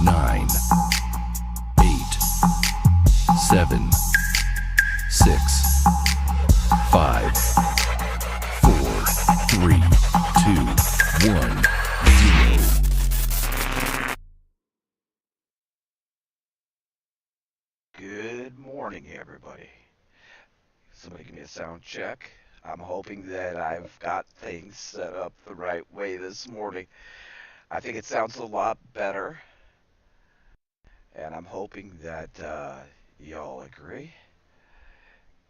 9, 8, 7, 6, 5, 4, 3, 2, 1, 0. Good morning, everybody. Somebody give me a sound check. I'm hoping that I've got things set up the right way this morning. I think it sounds a lot better, and I'm hoping that y'all agree.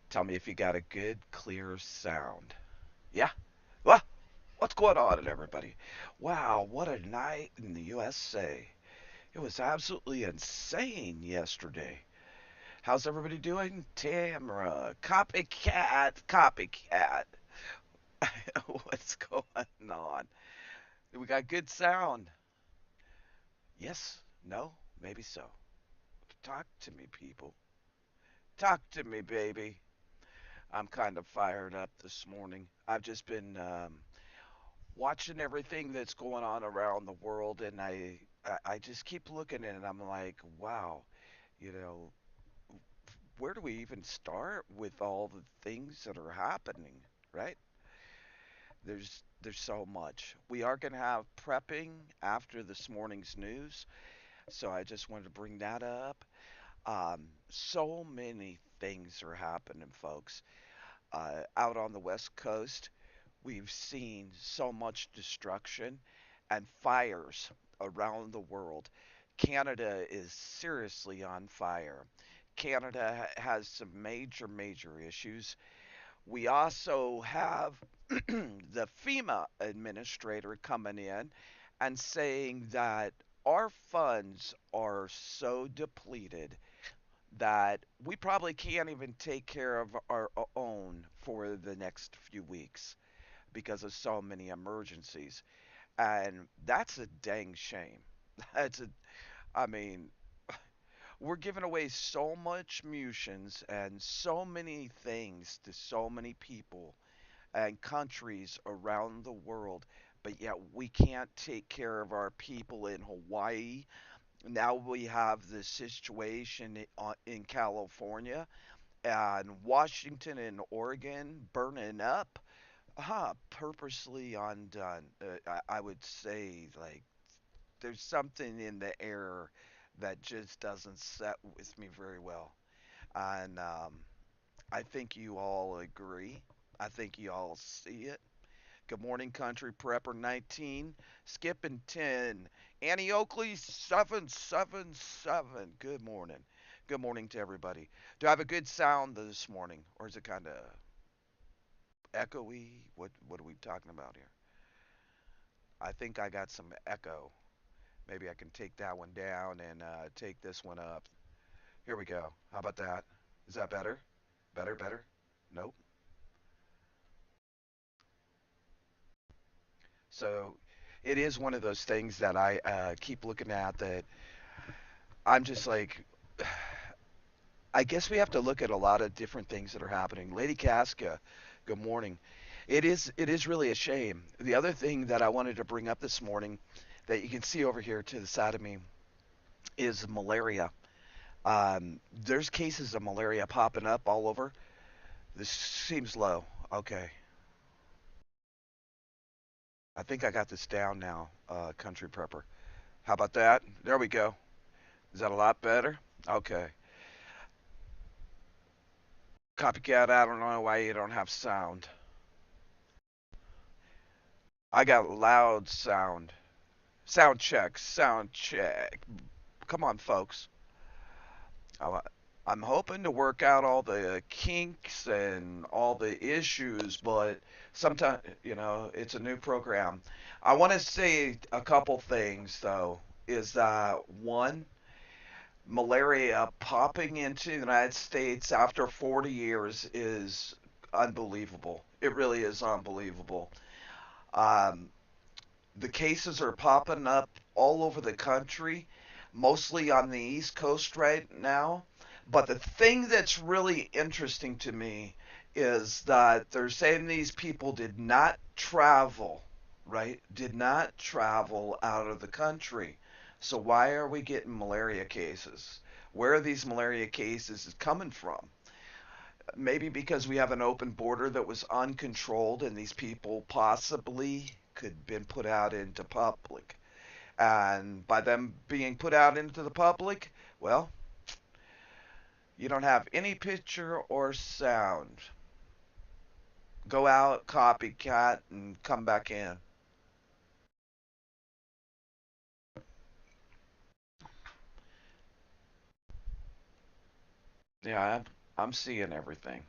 Tell me if you got a good, clear sound. Yeah? Well, what's going on, everybody? Wow, what a night in the USA. It was absolutely insane yesterday. How's everybody doing? Tamara, copycat, copycat. What's going on? We got good sound. Yes? No? Maybe so. Talk to me, people. Talk to me, baby. I'm kind of fired up this morning. I've just been watching everything that's going on around the world, and I just keep looking at it, and I'm like, wow, you know, where do we even start with all the things that are happening, right? There's so much. We are going to have prepping after this morning's news, so I just wanted to bring that up. So many things are happening, folks. Out on the West Coast, we've seen so much destruction and fires around the world. Canada is seriously on fire. Canada has some major, major issues. We also have the FEMA administrator coming in and saying that our funds are so depleted that we probably can't even take care of our own for the next few weeks because of so many emergencies. And that's a dang shame. That's a, I mean, we're giving away so much munitions and so many things to so many people and countries around the world, but yet we can't take care of our people in Hawaii. Now we have this situation in California and Washington and Oregon burning up. Purposely undone. I would say, like, there's something in the air that just doesn't set with me very well. And I think you all agree. I think you all see it. Good morning, Country Prepper 19. Skipping 10. Annie Oakley 777. Good morning. Good morning to everybody. Do I have a good sound this morning? Or is it kind of echoey? What are we talking about here? I think I got some echo. Maybe I can take that one down and take this one up. Here we go. How about that? Is that better? Better, better? Nope. So it is one of those things that I keep looking at that I'm just like, I guess we have to look at a lot of different things that are happening. Lady Casca, good morning. It is really a shame. The other thing that I wanted to bring up this morning that you can see over here to the side of me is malaria. There's cases of malaria popping up all over. This seems low. Okay. I think I got this down now, Country Prepper. How about that? There we go. Is that a lot better? Okay. Copycat, I don't know why you don't have sound. I got loud sound. Sound check, sound check. Come on, folks. I- I'm hoping to work out all the kinks and all the issues, but sometimes, it's a new program. I want to say a couple things, though. Is that one, malaria popping into the United States after 40 years is unbelievable. It really is unbelievable. Um, the cases are popping up all over the country, mostly on the East Coast right now. But the thing that's really interesting to me is that they're saying these people did not travel, right? Did not travel out of the country. So why are we getting malaria cases? Where are these malaria cases coming from? Maybe because we have an open border that was uncontrolled and these people possibly could have been put out into public. And by them being put out into the public, well, you don't have any picture or sound. Go out, copycat, and come back in. Yeah, I'm seeing everything.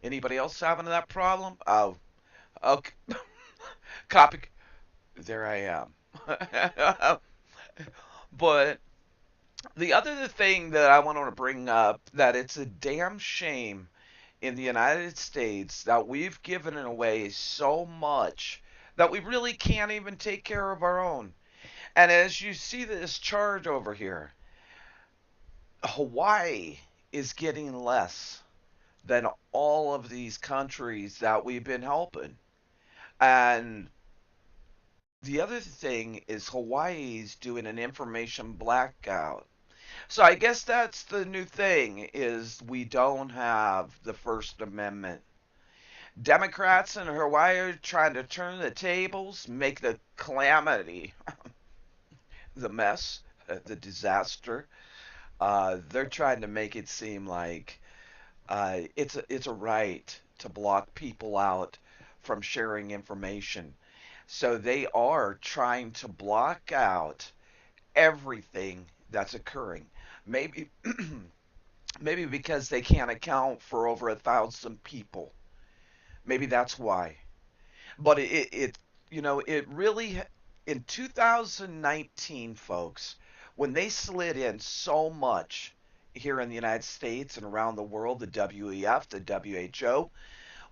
Anybody else having that problem? Oh, okay. Copy. There I am. But the other thing that I want to bring up that it's a damn shame in the United States that we've given away so much that we really can't even take care of our own. And as you see this chart over here, Hawaii is getting less than all of these countries that we've been helping. And the other thing is Hawaii's doing an information blackout. So I guess that's the new thing is we don't have the First Amendment. Democrats in Hawaii are trying to turn the tables, make the calamity, the mess, the disaster. They're trying to make it seem like it's a right to block people out from sharing information. So they are trying to block out everything that's occurring. Maybe maybe because they can't account for over 1,000 people. Maybe that's why. But it really in 2019, folks, when they slid in so much here in the United States and around the world, the WEF, the WHO,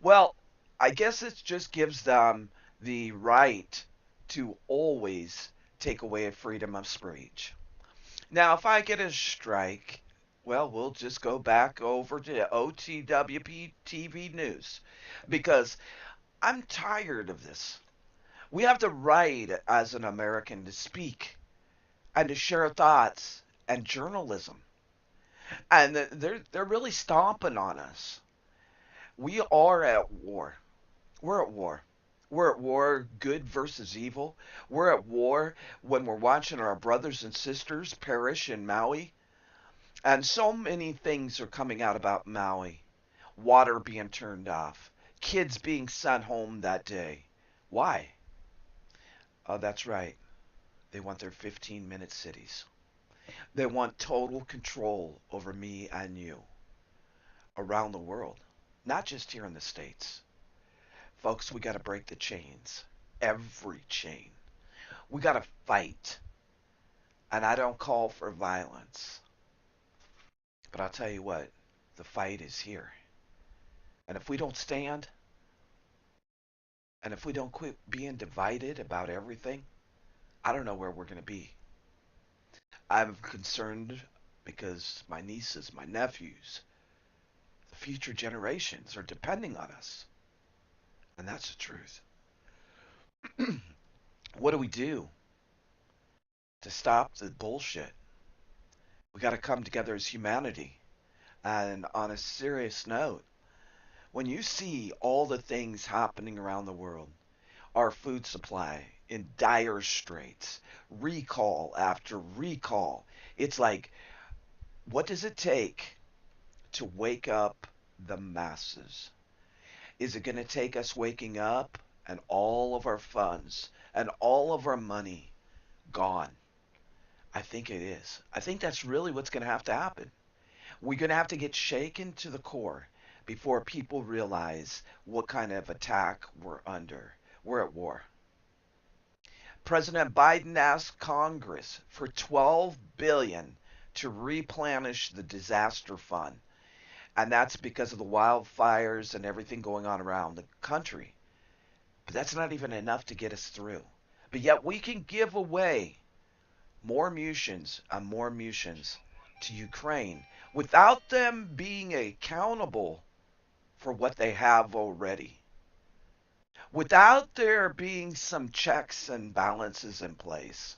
well, I guess it just gives them the right to always take away freedom of speech. Now, if I get a strike, well, we'll just go back over to OTWP TV news because I'm tired of this. We have the right as an American to speak and to share thoughts and journalism. And they're really stomping on us. We are at war. We're at war. We're at war, good versus evil. We're at war when we're watching our brothers and sisters perish in Maui. And so many things are coming out about Maui. Water being turned off. Kids being sent home that day. Why? Oh, that's right. They want their 15-minute cities. They want total control over me and you around the world, not just here in the States. Folks, we got to break the chains. Every chain. We got to fight. And I don't call for violence. But I'll tell you what, the fight is here. And if we don't stand, and if we don't quit being divided about everything, I don't know where we're going to be. I'm concerned because my nieces, my nephews, the future generations are depending on us. And that's the truth. What do we do to stop the bullshit? We got to come together as humanity. And on a serious note, when you see all the things happening around the world, our food supply in dire straits, recall after recall, it's like, what does it take to wake up the masses? Is it going to take us waking up and all of our funds and all of our money gone? I think it is. I think that's really what's going to have to happen. We're going to have to get shaken to the core before people realize what kind of attack we're under. We're at war. President Biden asked Congress for $12 billion to replenish the disaster fund. And that's because of the wildfires and everything going on around the country. But that's not even enough to get us through. But yet we can give away more munitions and more munitions to Ukraine without them being accountable for what they have already. Without there being some checks and balances in place,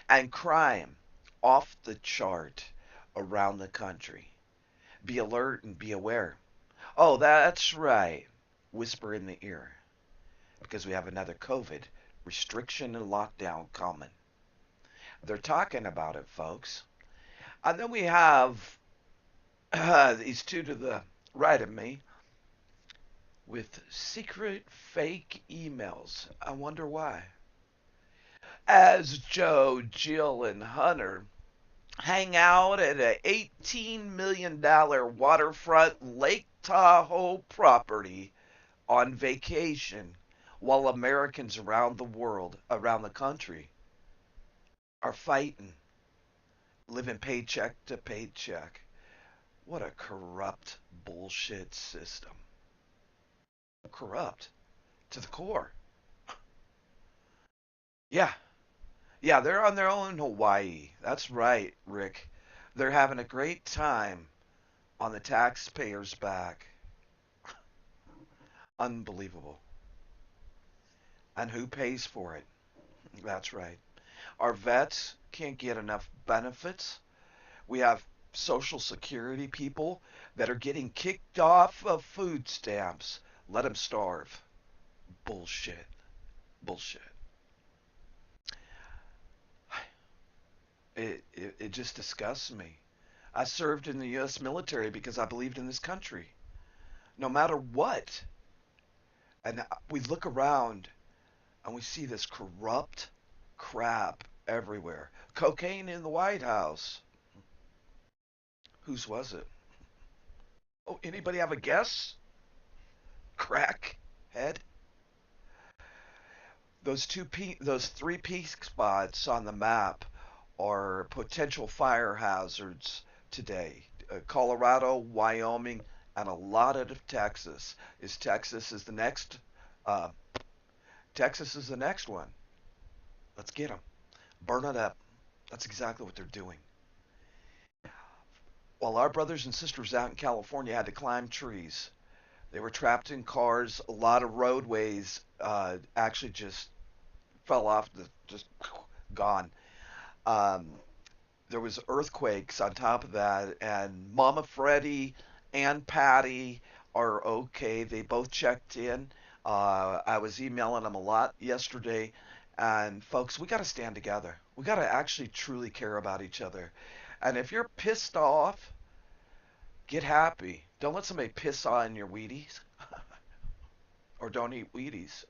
and crime off the chart around the country. Be alert and be aware. Oh, that's right. Whisper in the ear. Because we have another COVID restriction and lockdown coming. They're talking about it, folks. And then we have these two to the right of me with secret fake emails. I wonder why. As Joe, Jill, and Hunter hang out at a $18 million waterfront Lake Tahoe property on vacation while Americans around the world, around the country, are fighting, living paycheck to paycheck. What a corrupt bullshit system. Corrupt to the core. Yeah, yeah, they're on their own in Hawaii. That's right, Rick. They're having a great time on the taxpayers' back. Unbelievable. And who pays for it? That's right. Our vets can't get enough benefits. We have Social Security people that are getting kicked off of food stamps. Let them starve. Bullshit. Bullshit. It just disgusts me. I served in the U.S. military because I believed in this country, no matter what. And we look around and we see this corrupt crap everywhere. Cocaine in the White House. Whose was it? Oh, anybody have a guess? Crack head. Those three peak spots on the map are potential fire hazards today. Colorado, Wyoming, and a lot of Texas. Is the next? Uh, Texas is the next one. Let's get them. Burn it up. That's exactly what they're doing. While our brothers and sisters out in California had to climb trees, they were trapped in cars. A lot of roadways actually just fell off, just gone. Um, there was earthquakes on top of that, and Mama Freddie and Patty are okay. They both checked in. I was emailing them a lot yesterday, and folks, we got to stand together. We got to actually truly care about each other. And if you're pissed off, get happy. Don't let somebody piss on your Wheaties, or don't eat Wheaties.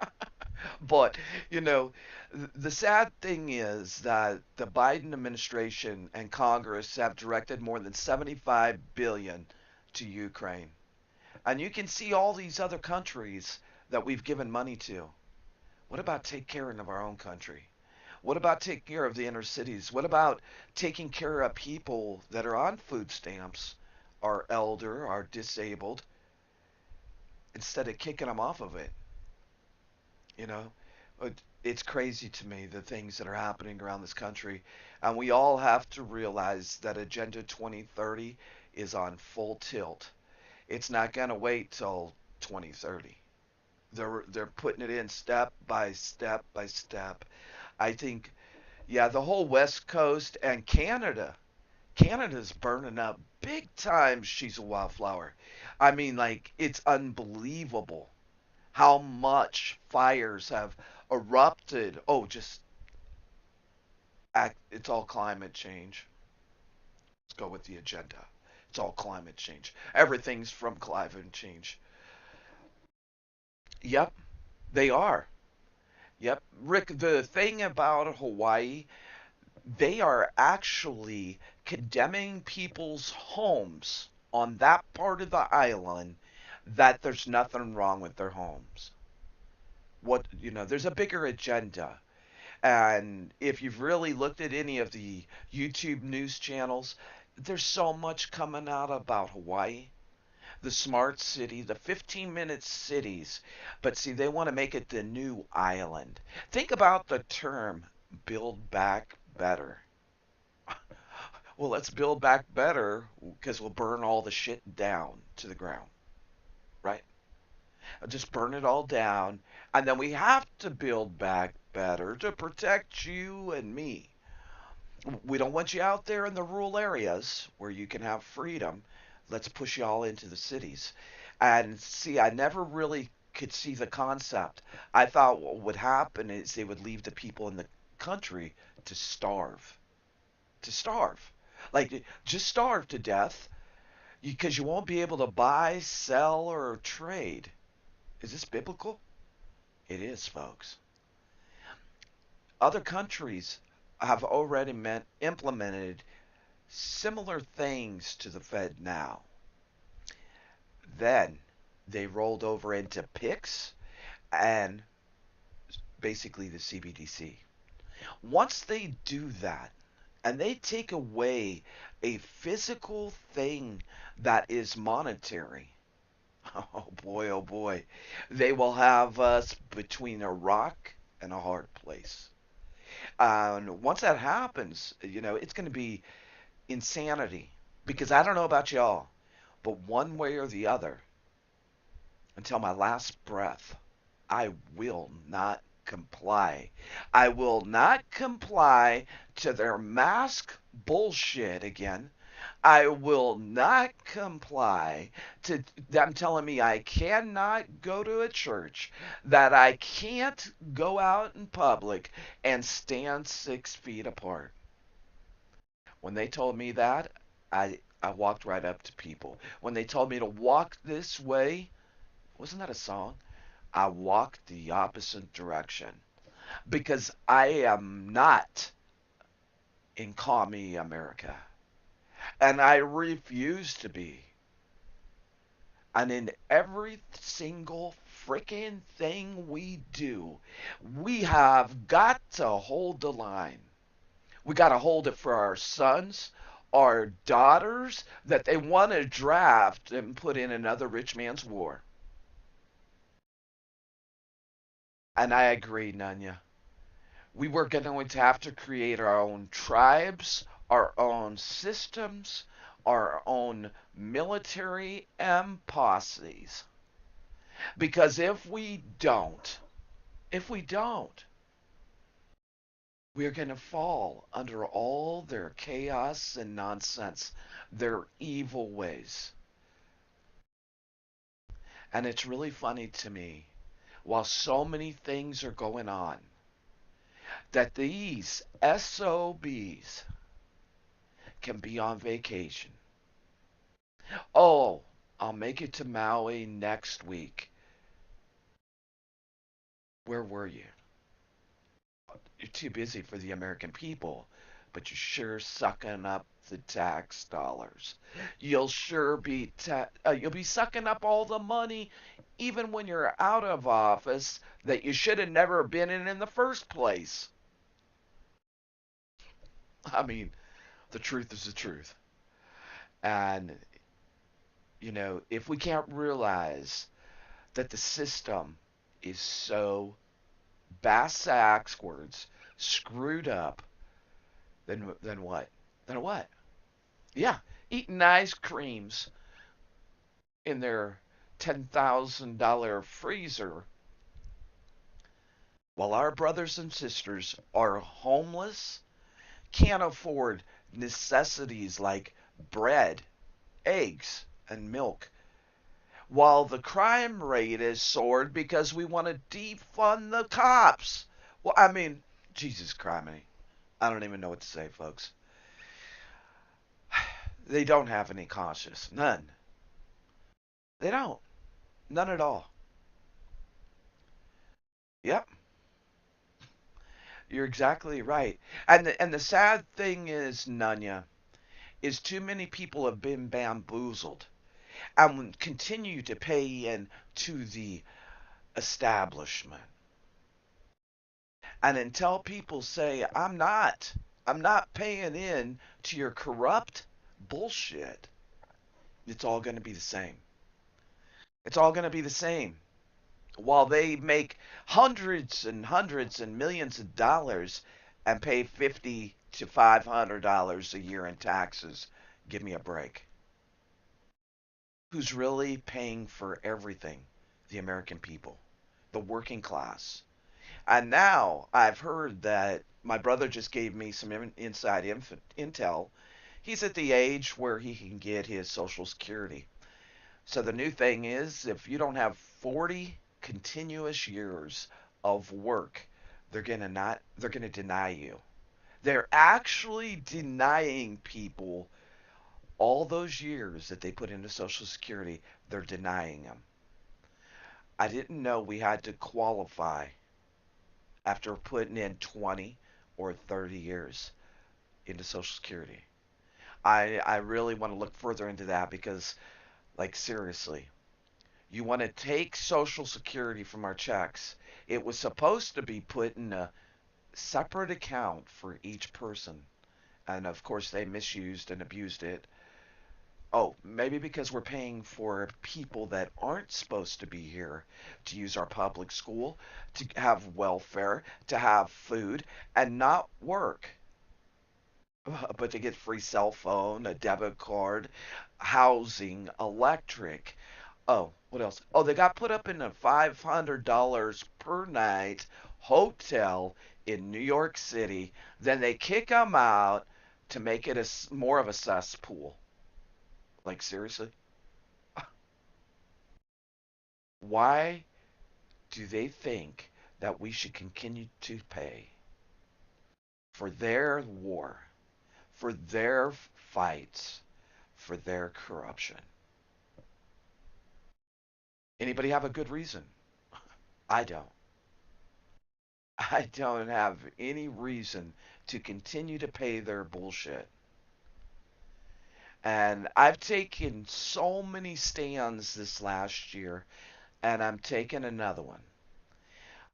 But, you know, the sad thing is that the Biden administration and Congress have directed more than 75 billion to Ukraine. And you can see all these other countries that we've given money to. What about take care of our own country? What about taking care of the inner cities? What about taking care of people that are on food stamps, are elder, are disabled, instead of kicking them off of it? You know, it's crazy to me the things that are happening around this country, and we all have to realize that Agenda 2030 is on full tilt. It's not going to wait till 2030. They're putting it in step by step by step. I think, yeah, the whole West Coast and Canada. Canada's burning up big time. She's a wildflower. I mean, like, it's unbelievable how much fires have erupted. Oh, just it's all climate change. Let's go with the agenda. It's all climate change. Everything's from climate change. Yep, they are. Yep. Rick, the thing about Hawaii, they are actually condemning people's homes on that part of the island that there's nothing wrong with their homes. There's a bigger agenda. And if you've really looked at any of the YouTube news channels, there's so much coming out about Hawaii, the smart city, the 15-minute cities. But see, they want to make it the new island. Think about the term build back better. Well, let's build back better because we'll burn all the shit down to the ground, right? Just burn it all down And then we have to build back better to protect you and me. We don't want you out there in the rural areas where you can have freedom. Let's push you all into the cities. And see, I never really could see the concept. I thought what would happen is they would leave the people in the country to starve. To starve. Like, just starve to death because you won't be able to buy, sell, or trade. Is this biblical? It is, folks. Other countries have already implemented similar things to the Fed now. Then they rolled over into PICS and basically the CBDC. Once they do that and they take away a physical thing that is monetary, oh boy, they will have us between a rock and a hard place. And once that happens, it's going to be insanity. Because I don't know about y'all, but one way or the other, until my last breath, I will not comply. I will not comply to their mask bullshit again. I will not comply to them telling me I cannot go to a church, that I can't go out in public and stand 6 feet apart. When they told me that, I walked right up to people. When they told me to walk this way, wasn't that a song? I walked the opposite direction because I am not in commie America. And I refuse to be. And in every single freaking thing we do, we have got to hold the line. We got to hold it for our sons, our daughters that they want to draft and put in another rich man's war. And I agree, Nanya. We were going to have to create our own tribes, our own systems, our own military and posses. Because if we don't, we're going to fall under all their chaos and nonsense, their evil ways. And it's really funny to me, while so many things are going on, that these SOBs can be on vacation. Oh, I'll make it to Maui next week. Where were you? You're too busy for the American people, but you're sure sucking up the tax dollars. You'll be sucking up all the money even when you're out of office that you should have never been in the first place. I mean, the truth is the truth. And if we can't realize that the system is so backwards, screwed up, then what? Then what? Yeah, eating ice creams in their $10,000 freezer while our brothers and sisters are homeless, can't afford necessities like bread, eggs, and milk, while the crime rate is soared because we want to defund the cops. Well, I mean, Jesus Christ, I don't even know what to say, folks. They don't have any conscience. None. They don't. None at all. Yep. You're exactly right. And the sad thing is, Nunya, is too many people have been bamboozled and continue to pay in to the establishment. And until people say, I'm not paying in to your corrupt bullshit, it's all going to be the same. It's all going to be the same. While they make hundreds and hundreds and millions of dollars and pay 50 to $500 a year in taxes, give me a break. Who's really paying for everything? The American people. the working class. And now I've heard that my brother just gave me some inside intel. He's at the age where he can get his Social Security. So the new thing is, if you don't have 40 continuous years of work, they're gonna deny you. They're actually denying people all those years that they put into Social Security. They're denying them. I didn't know we had to qualify after putting in 20 or 30 years into Social Security. I really want to look further into that because, like, seriously, you want to take Social Security from our checks. It was supposed to be put in a separate account for each person. And of course, they misused and abused it. Oh, maybe because we're paying for people that aren't supposed to be here to use our public school, to have welfare, to have food, and not work. But to get free cell phone, a debit card, housing, electric. Oh, what else? Oh, they got put up in a $500 per night hotel in New York City. Then they kick them out to make it more of a cesspool. Like, seriously? Why do they think that we should continue to pay for their war, for their fights, for their corruption? Anybody have a good reason? I don't. I don't have any reason to continue to pay their bullshit. And I've taken so many stands this last year, and I'm taking another one.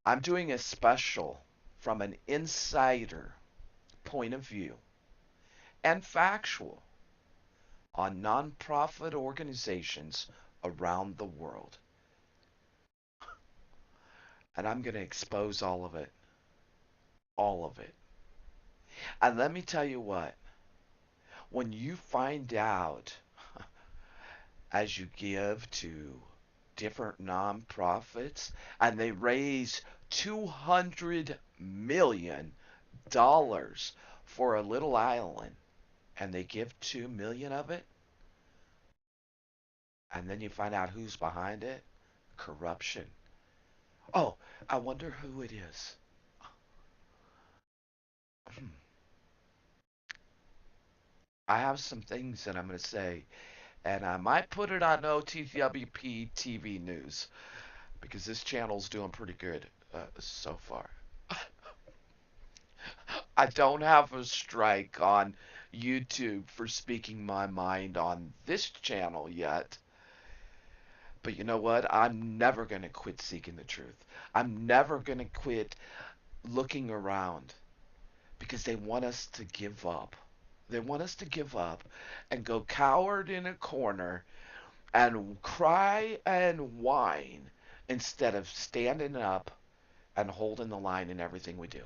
I'm doing a special from an insider point of view and factual on nonprofit organizations around the world. And I'm going to expose all of it. All of it. And let me tell you what, when you find out as you give to different nonprofits and they raise $200 million for a little island and they give 2 million of it, and then you find out who's behind it, corruption. Oh, I wonder who it is. I have some things that I'm going to say, and I might put it on OTWP TV news because this channel's doing pretty good so far. I don't have a strike on YouTube for speaking my mind on this channel yet. But you know what? I'm never going to quit seeking the truth. I'm never going to quit looking around because they want us to give up. They want us to give up and go cowered in a corner and cry and whine instead of standing up and holding the line in everything we do.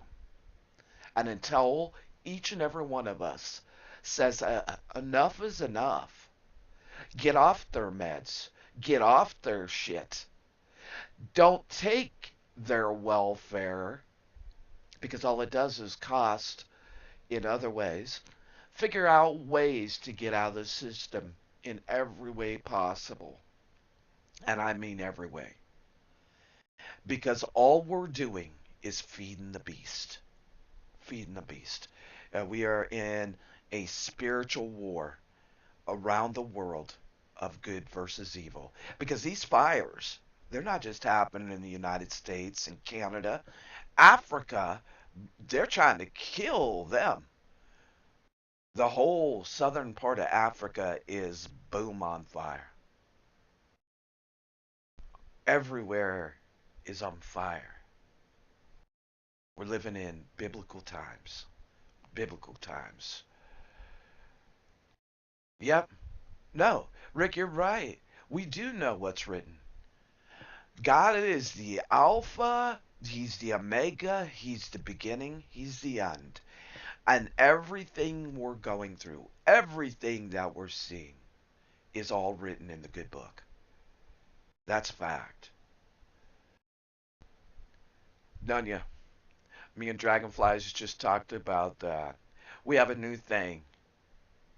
And until each and every one of us says enough is enough, get off their meds, get off their shit, don't take their welfare because all it does is cost in other ways. Figure out ways to get out of the system in every way possible. And I mean every way. Because all we're doing is feeding the beast. Feeding the beast. We are in a spiritual war around the world of good versus evil. Because these fires, they're not just happening in the United States and Canada. Africa, they're trying to kill them. The whole southern part of Africa is boom on fire. Everywhere is on fire. We're living in biblical times. Biblical times. Yep. No, Rick, you're right. We do know what's written. God is the Alpha, He's the Omega, He's the beginning, He's the end. And everything we're going through, everything that we're seeing, is all written in the good book. That's fact. Nunya, me and Dragonflies just talked about that. We have a new thing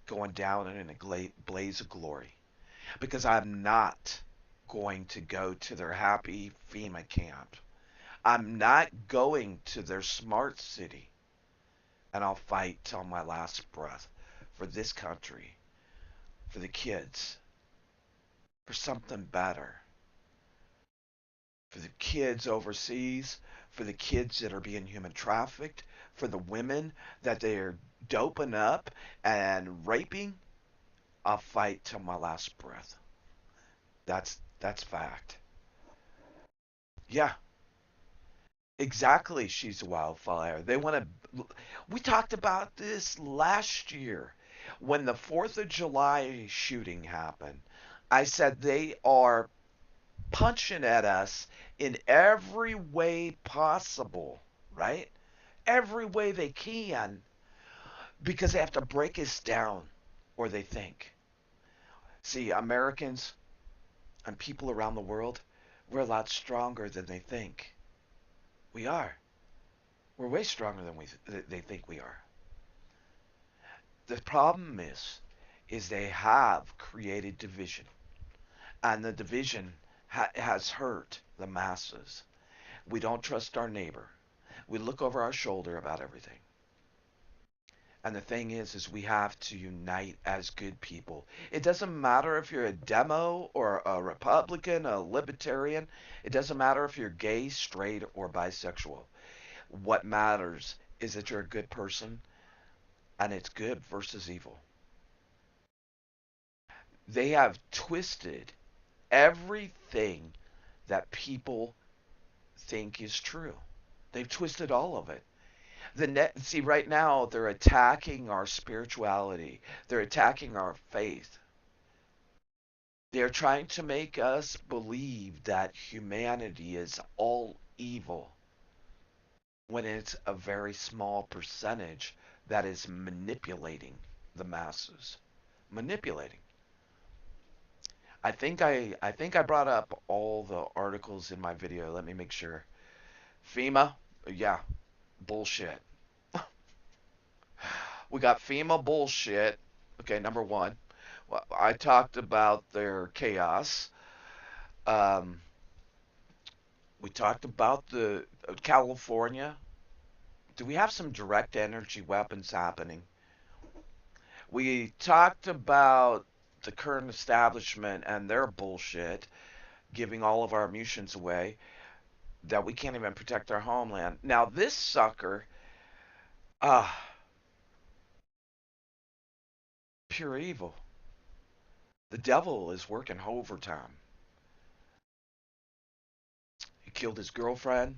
going down in a blaze of glory because I'm not going to go to their happy FEMA camp. I'm not going to their smart city, and I'll fight till my last breath for this country, for the kids, for something better, for the kids overseas, for the kids that are being human trafficked, for the women that they're doping up and raping. I'll fight till my last breath. That's fact. Yeah, exactly. She's a wildfire. They want to. We talked about this last year when the 4th of July shooting happened. I said they are punching at us in every way possible, right? Every way they can because they have to break us down or they think. See, Americans and people around the world, we're a lot stronger than they think. We are. We're way stronger than they think we are. The problem is they have created division, and the division has hurt the masses. We don't trust our neighbor. We look over our shoulder about everything. And the thing is we have to unite as good people. It doesn't matter if you're a demo or a Republican, a libertarian. It doesn't matter if you're gay, straight, or bisexual. What matters is that you're a good person, and it's good versus evil. They have twisted everything that people think is true. They've twisted all of it. See, right now they're attacking our spirituality. They're attacking our faith. They're trying to make us believe that humanity is all evil when it's a very small percentage that is manipulating the masses. Manipulating. I think I brought up all the articles in my video. Let me make sure. FEMA, yeah, bullshit. We got FEMA bullshit. Okay, number one. Well, I talked about their chaos. Um, we talked about the California. Do we have some direct energy weapons happening? We talked about the current establishment and their bullshit, giving all of our munitions away, that we can't even protect our homeland. Now, this sucker, ah, pure evil. The devil is working overtime. He killed his girlfriend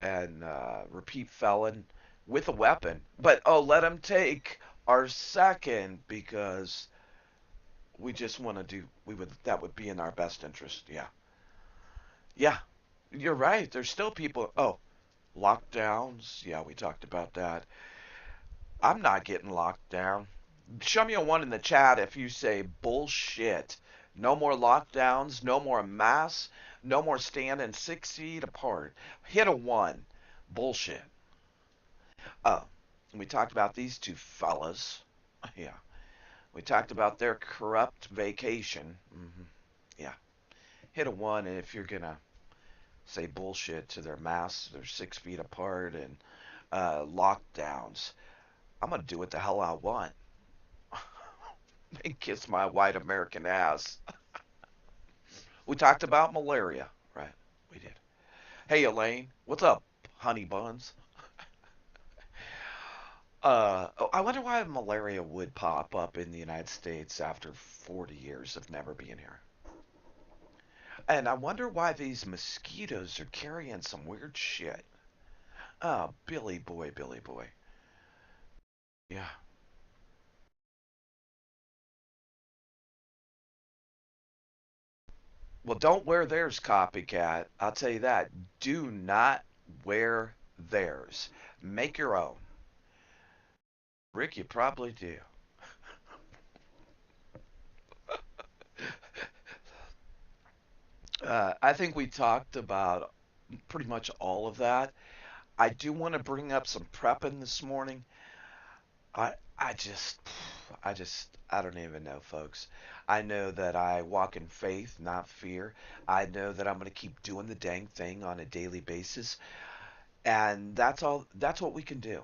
and repeat felon with a weapon. But oh, let him take our second because we just want to do. We would that would be in our best interest. Yeah, yeah, you're right. There's still people. Oh, lockdowns. Yeah, we talked about that. I'm not getting locked down. Show me a one in the chat if you say bullshit. No more lockdowns, no more masks, no more standing 6 feet apart. Hit a one. Bullshit. Oh, we talked about these two fellas. Yeah. We talked about their corrupt vacation. Yeah. Hit a one if you're going to say bullshit to their masks. They're 6 feet apart and lockdowns. I'm going to do what the hell I want and kiss my white American ass. We talked about malaria. Right. We did. Hey, Elaine. What's up, honey buns? I wonder why malaria would pop up in the United States after 40 years of never being here. And I wonder why these mosquitoes are carrying some weird shit. Oh, Billy boy, Billy boy. Yeah. Well, don't wear theirs, copycat. I'll tell you that. Do not wear theirs. Make your own. Rick, you probably do. I think we talked about pretty much all of that. I do want to bring up some prepping this morning. I just I don't even know, folks. I know that I walk in faith, not fear. I know that I'm going to keep doing the dang thing on a daily basis, and that's what we can do.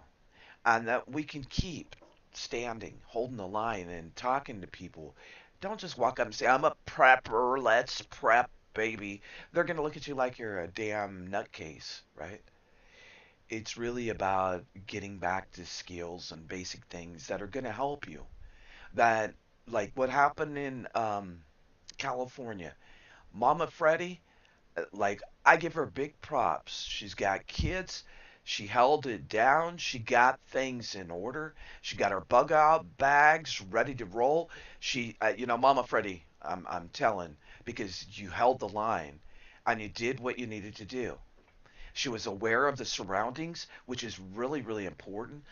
And that we can keep standing, holding the line and talking to people. Don't just walk up and say, "I'm a prepper, let's prep, baby." They're going to look at you like you're a damn nutcase, right? It's really about getting back to skills and basic things that are going to help you. That, like what happened in California. Mama Freddie, like, I give her big props. She's got kids. She held it down. She got things in order. She got her bug out bags ready to roll. Mama Freddie, I'm telling, because you held the line and you did what you needed to do. She was aware of the surroundings, which is really, really important.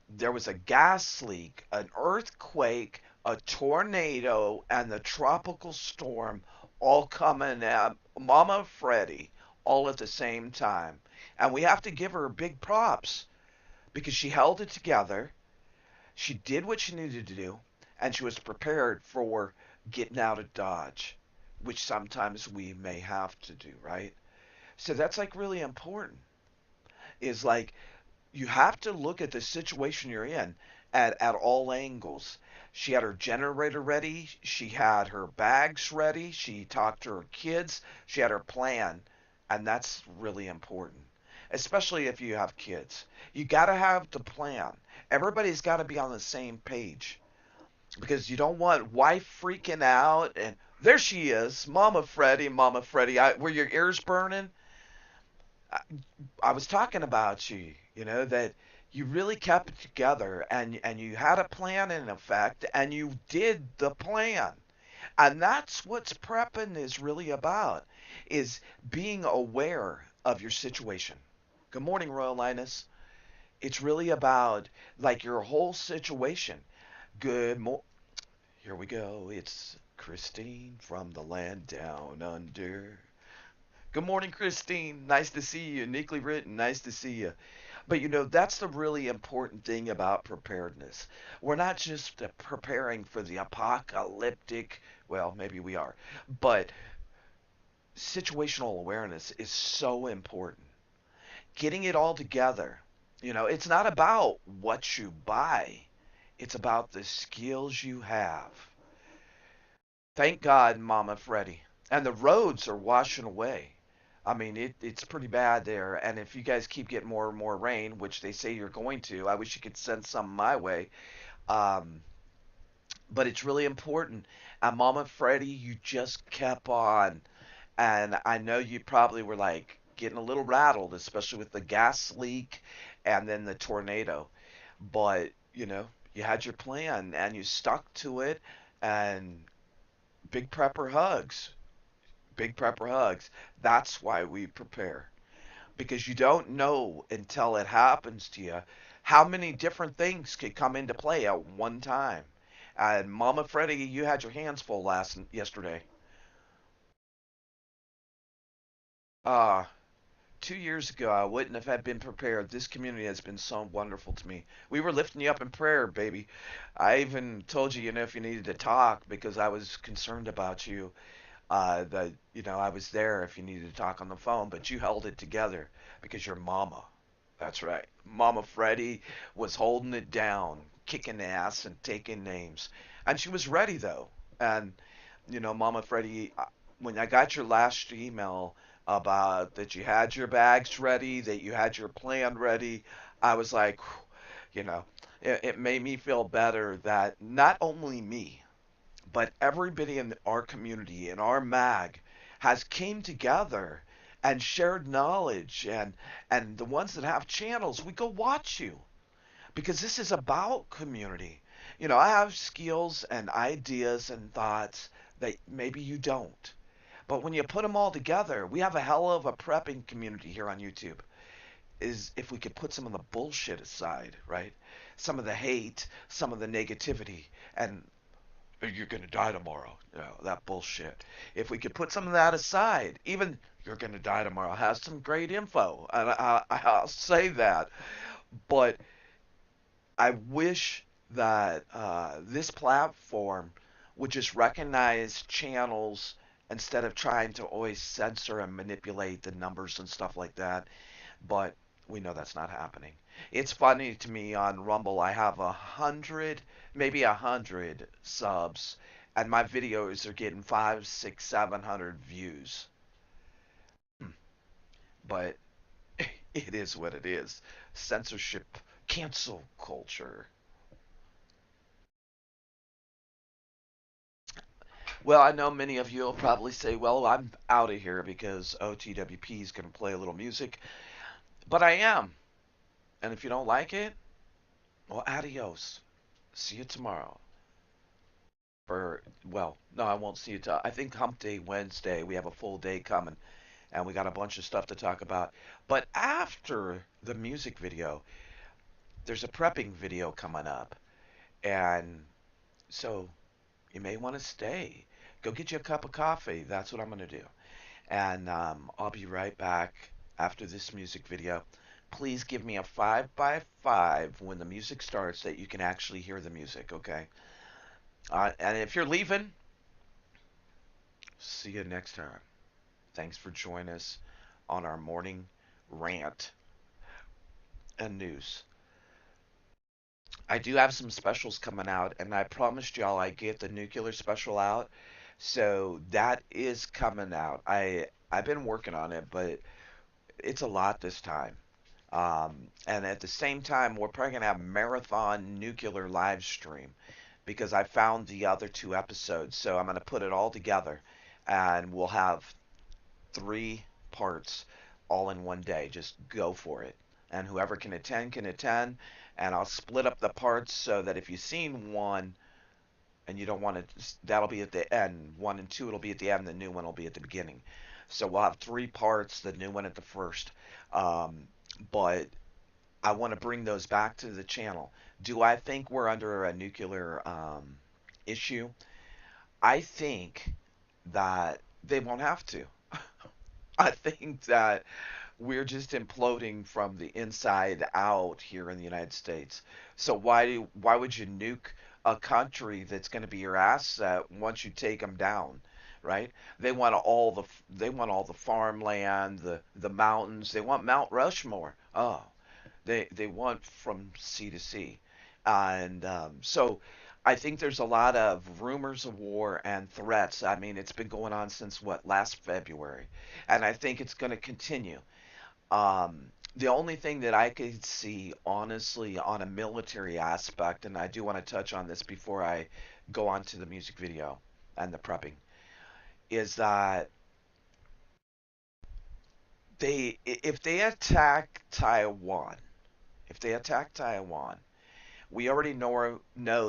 There was a gas leak, an earthquake, a tornado, and the tropical storm all coming at Mama Freddie all at the same time. And we have to give her big props because she held it together. She did what she needed to do, and she was prepared for getting out of Dodge, which sometimes we may have to do, right? So that's like really important. Is like you have to look at the situation you're in at all angles. She had her generator ready, she had her bags ready, she talked to her kids, she had her plan, and that's really important. Especially if you have kids. You got to have the plan. Everybody's got to be on the same page because you don't want wife freaking out and there she is, Mama Freddie, Mama Freddie. Were your ears burning? I, I was talking about you, that you really kept it together and you had a plan in effect and you did the plan. And that's what prepping is really about, is being aware of your situation. Good morning, Royal Linus. It's really about like your whole situation. Good mo Here we go. It's Christine from the land down under. Good morning, Christine. Nice to see you. Uniquely written. Nice to see you. But that's the really important thing about preparedness. We're not just preparing for the apocalyptic, well, maybe we are, but situational awareness is so important. Getting it all together. It's not about what you buy, it's about the skills you have. Thank God, Mama Freddie. And the roads are washing away. I mean, it's pretty bad there. And if you guys keep getting more and more rain, which they say you're going to, I wish you could send some my way. Um, but it's really important. And Mama Freddie, you just kept on. And I know you probably were like getting a little rattled, especially with the gas leak and then the tornado. But, you had your plan and you stuck to it. And big prepper hugs. Big prepper hugs. That's why we prepare. Because you don't know until it happens to you how many different things could come into play at one time. And Mama Freddie, you had your hands full yesterday. Uh, 2 years ago, I wouldn't have had been prepared. This community has been so wonderful to me. We were lifting you up in prayer, baby. I even told you, if you needed to talk because I was concerned about you. That I was there if you needed to talk on the phone, but you held it together because you're Mama. That's right. Mama Freddie was holding it down, kicking ass and taking names, and she was ready though. And Mama Freddie, when I got your last email about that you had your bags ready, that you had your plan ready, I was like, you know, it made me feel better that not only me but everybody in our community in our mag has came together and shared knowledge, and the ones that have channels, we go watch you because this is about community. I have skills and ideas and thoughts that maybe you don't, but when you put them all together, we have a hell of a prepping community here on YouTube. Is if we could put some of the bullshit aside, right? Some of the hate, some of the negativity, and You're gonna die tomorrow. You know, that bullshit. If we could put some of that aside, even you're gonna die tomorrow has some great info, and I'll say that. But I wish that this platform would just recognize channels instead of trying to always censor and manipulate the numbers and stuff like that. But we know that's not happening. It's funny to me on Rumble. I have 100, maybe 100 subs, and my videos are getting 5, 6, 700 views. But it is what it is. Censorship, cancel culture. Well, I know many of you will probably say, well, I'm out of here because OTWP is going to play a little music. But I am. And if you don't like it, well, adios. See you tomorrow. Or, well, no, I won't see you till, I think Hump Day Wednesday. We have a full day coming and we got a bunch of stuff to talk about. But after the music video, there's a prepping video coming up. And so you may want to stay. Go get you a cup of coffee. That's what I'm going to do. And I'll be right back after this music video. Please give me a 5 by 5 when the music starts that you can actually hear the music, okay? And if you're leaving, see you next time. Thanks for joining us on our morning rant and news. I do have some specials coming out, and I promised y'all I get the nuclear special out. So that is coming out. I've been working on it, but it's a lot this time. And at the same time, we're probably gonna have marathon nuclear live stream because I found the other 2 episodes. So I'm gonna put it all together, and we'll have 3 parts all in one day. Just go for it. And whoever can attend can attend. And I'll split up the parts so that if you've seen one and you don't want to, that'll be at the end. 1 and 2 it'll be at the end. The new one will be at the beginning. So we'll have 3 parts. The new one at the first. But I want to bring those back to the channel. Do I think we're under a nuclear issue? I think that they won't have to. I think that we're just imploding from the inside out here in the United States. So why would you nuke a country that's going to be your asset once you take them down, right? They want all the farmland, the mountains. They want Mount Rushmore. Oh, they want from sea to sea, and so I think there's a lot of rumors of war and threats. I mean, it's been going on since what, last February, and I think it's going to continue. The only thing that I could see, honestly, on a military aspect, and I do want to touch on this before I go on to the music video and the prepping, is that if they attack Taiwan, if they attack Taiwan, we already know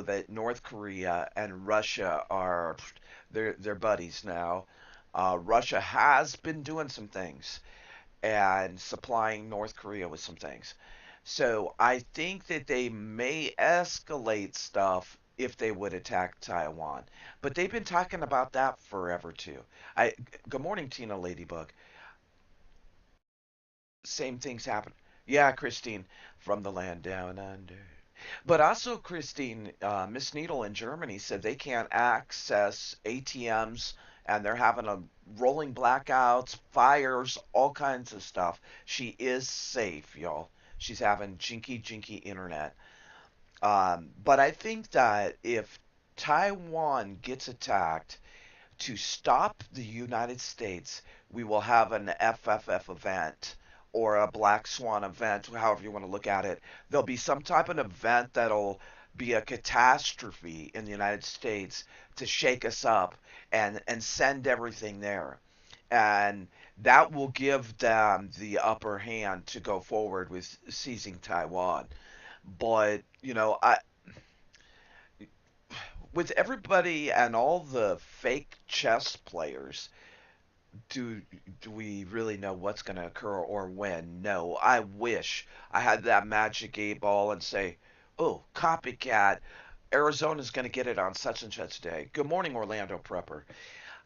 that North Korea and Russia are they're buddies now. Russia has been doing some things and supplying North Korea with some things. So I think that they may escalate stuff if they would attack Taiwan. But they've been talking about that forever too. I Good morning, Tina Ladybug. Same things happen. Yeah, Christine, from the land down under. But also, Christine, Miss Needle in Germany said they can't access ATMs and they're having a rolling blackouts, fires, all kinds of stuff. She is safe, y'all. She's having jinky internet. But I think that if Taiwan gets attacked, to stop the United States, we will have an FFF event or a Black Swan event, however you want to look at it. There'll be some type of event that'll be a catastrophe in the United States to shake us up and send everything there. And that will give them the upper hand to go forward with seizing Taiwan. But, with everybody and all the fake chess players, do do we really know what's going to occur or when? No. I wish I had that magic 8 ball and say, "Oh, copycat. Arizona's going to get it on such and such day. Good morning, Orlando Prepper.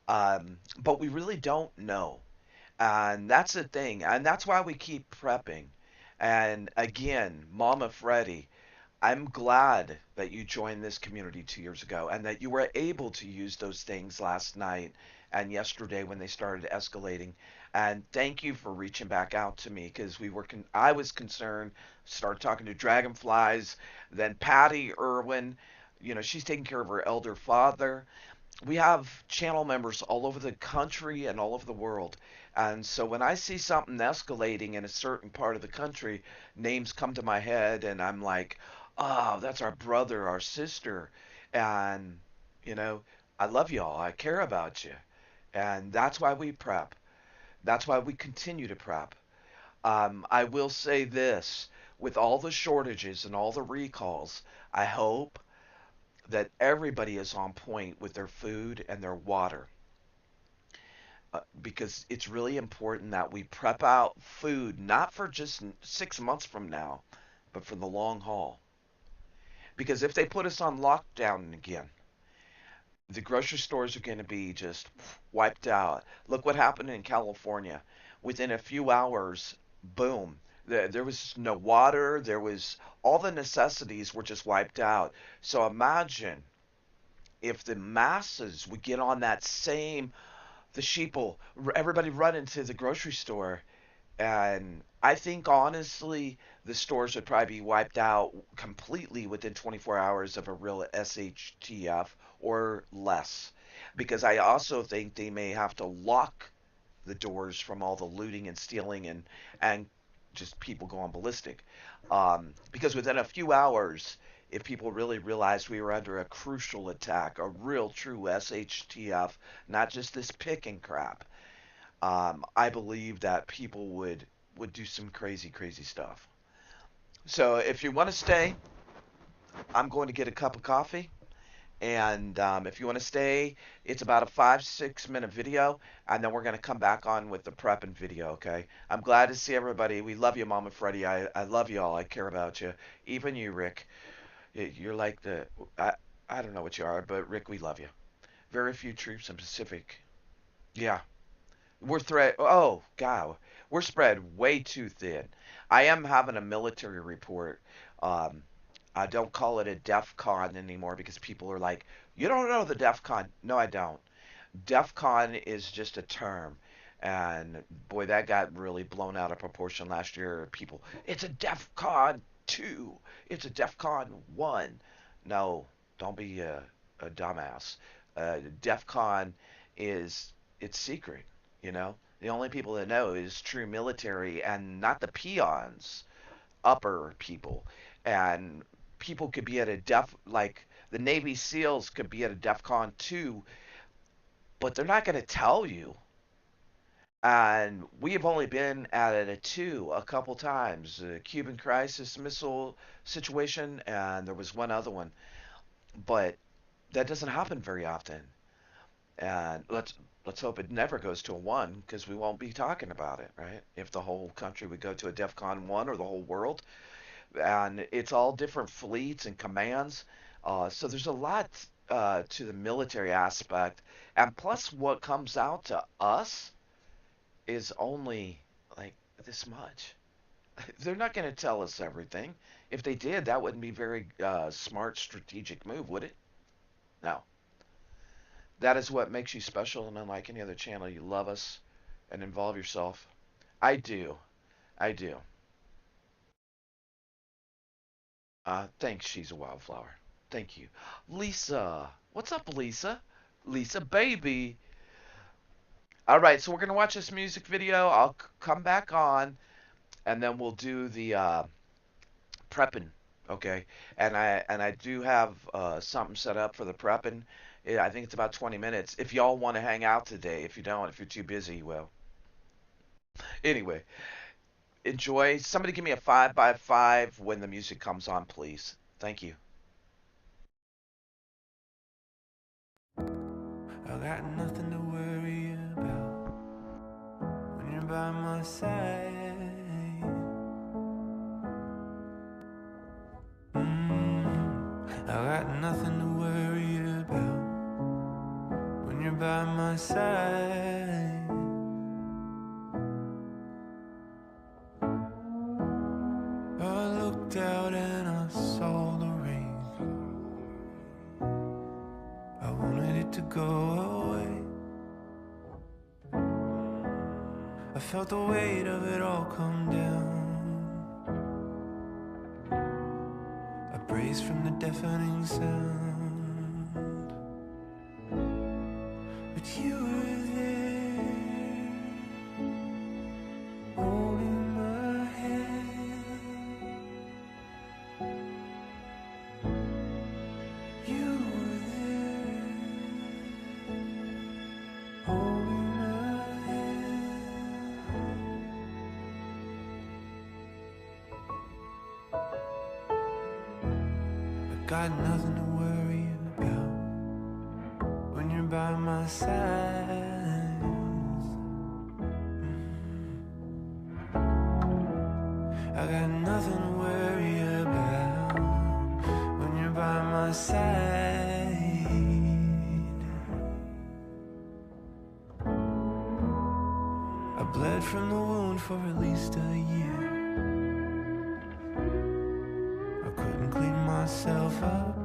But we really don't know. And that's the thing. And that's why we keep prepping. And again, Mama Freddie, I'm glad that you joined this community 2 years ago and that you were able to use those things last night and yesterday when they started escalating. And thank you for reaching back out to me because I was concerned. Started talking to Dragonflies, then Patty Irwin. She's taking care of her elder father. We have channel members all over the country and all over the world. And so when I see something escalating in a certain part of the country, names come to my head and I'm like, oh, that's our brother, our sister. And, you know, I love y'all. I care about you. And that's why we prep. That's why we continue to prep. I will say this with all the shortages and all the recalls, I hope that everybody is on point with their food and their water because it's really important that we prep out food not for just 6 months from now, but for the long haul. Because if they put us on lockdown again, the grocery stores are going to be just wiped out. Look what happened in California. Within a few hours, boom, there was no water. There was all the necessities were just wiped out. So imagine if the masses would get on that same, the sheeple, everybody run into the grocery store. And I think honestly, the stores would probably be wiped out completely within 24 hours of a real SHTF or less. Because I also think they may have to lock the doors from all the looting and stealing and just people going ballistic. Because within a few hours, if people really realized we were under a crucial attack, a real true SHTF, not just this picking crap, I believe that people would do some crazy, crazy stuff. So if you want to stay, I'm going to get a cup of coffee. And if you want to stay, it's about a 5, 6 minute video, and then we're going to come back on with the prep and video, okay? I'm glad to see everybody. We love you, Mama Freddie. I love you all. I care about you. Even you, Rick. You're like I don't know what you are, but Rick, we love you. Very few troops in Pacific. Yeah, Oh, God. We're spread way too thin. I am having a military report. Um, I don't call it a DEF CON anymore because people are like, you don't know the DEF CON. No, I don't. DEF CON is just a term. And boy, that got really blown out of proportion last year. People, it's a DEF CON 2. It's a DEF CON 1. No, don't be a dumbass. DEF CON it's secret, you know? The only people that know is true military and not the peons, upper people. And people could be at a like the Navy SEALs could be at a DEF CON 2, but they're not going to tell you. And we have only been at it a 2 a couple times. The Cuban Crisis Missile situation, and there was one other one. But that doesn't happen very often. And let's hope it never goes to a 1 because we won't be talking about it, right? If the whole country would go to a DEF CON 1 or the whole world, and it's all different fleets and commands. So there's a lot to the military aspect, and plus what comes out to us is only like this much. They're not going to tell us everything. If they did, that wouldn't be very smart strategic move, would it? No. That is what makes you special and unlike any other channel. You love us and involve yourself. I do. I do. Thanks, she's a wildflower. Thank you. Lisa. What's up, Lisa? Lisa, baby. All right, so we're going to watch this music video. I'll come back on, and then we'll do the prepping, okay? And I do have something set up for the prepping. I think it's about 20 minutes. If y'all want to hang out today, if you don't, if you're too busy, well. Anyway, enjoy. Somebody give me a 5 by 5 when the music comes on, please. Thank you. I got nothing to worry about when you're by my side. I got nothing to worry about when you're by my side. I looked out and I saw the rain. I wanted it to go away. I felt the weight of it all come down. I braced from the deafening sound, but you were there, holding my hand. You were there, holding my hand. I got nothing to worry about when you're by my side. I got nothing to worry about when you're by my side. I bled from the wound for at least a year. I couldn't clean myself up.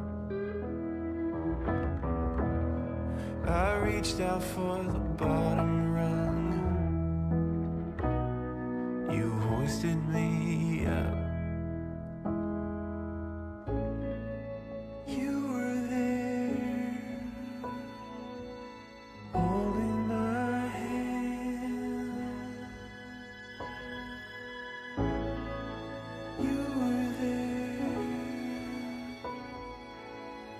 I reached out for the bottom rung. You hoisted me up. You were there, holding my hand. You were there,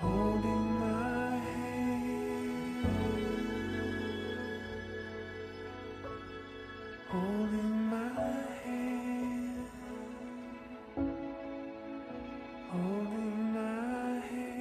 holding my hand. Holding my hand. Holding my hand.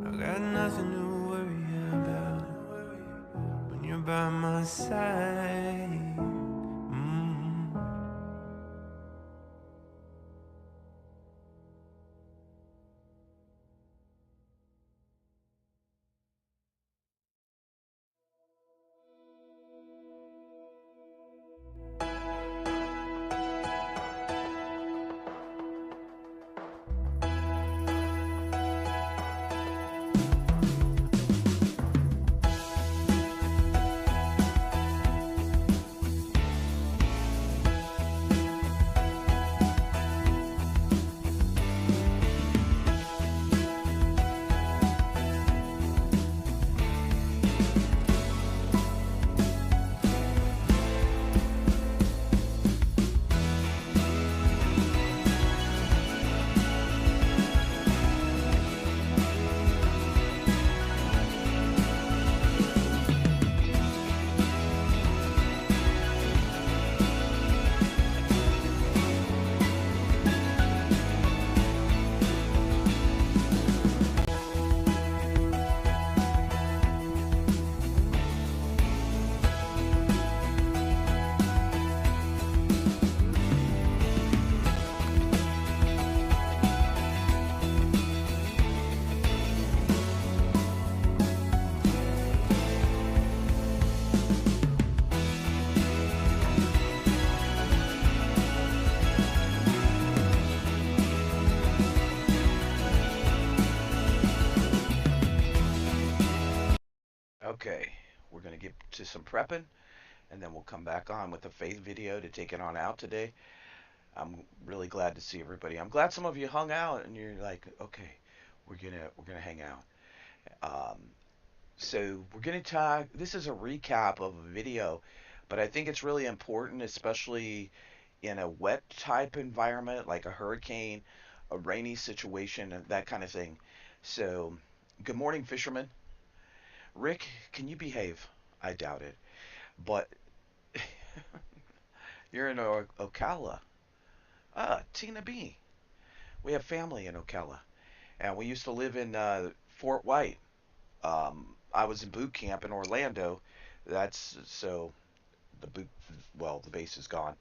I got nothing to worry about when you're by my side. Okay, we're going to get to some prepping, and then we'll come back on with a faith video to take it on out today. I'm really glad to see everybody. I'm glad some of you hung out and you're like, okay, we're gonna hang out. Um, so we're gonna talk. This is a recap of a video, but I think it's really important, especially in a wet type environment like a hurricane, a rainy situation, and that kind of thing. So, good morning, fishermen. Rick, can you behave? I doubt it. But you're in Ocala. Tina B. We have family in Ocala, and we used to live in Fort White. I was in boot camp in Orlando. That's so the boot. Well, the base is gone.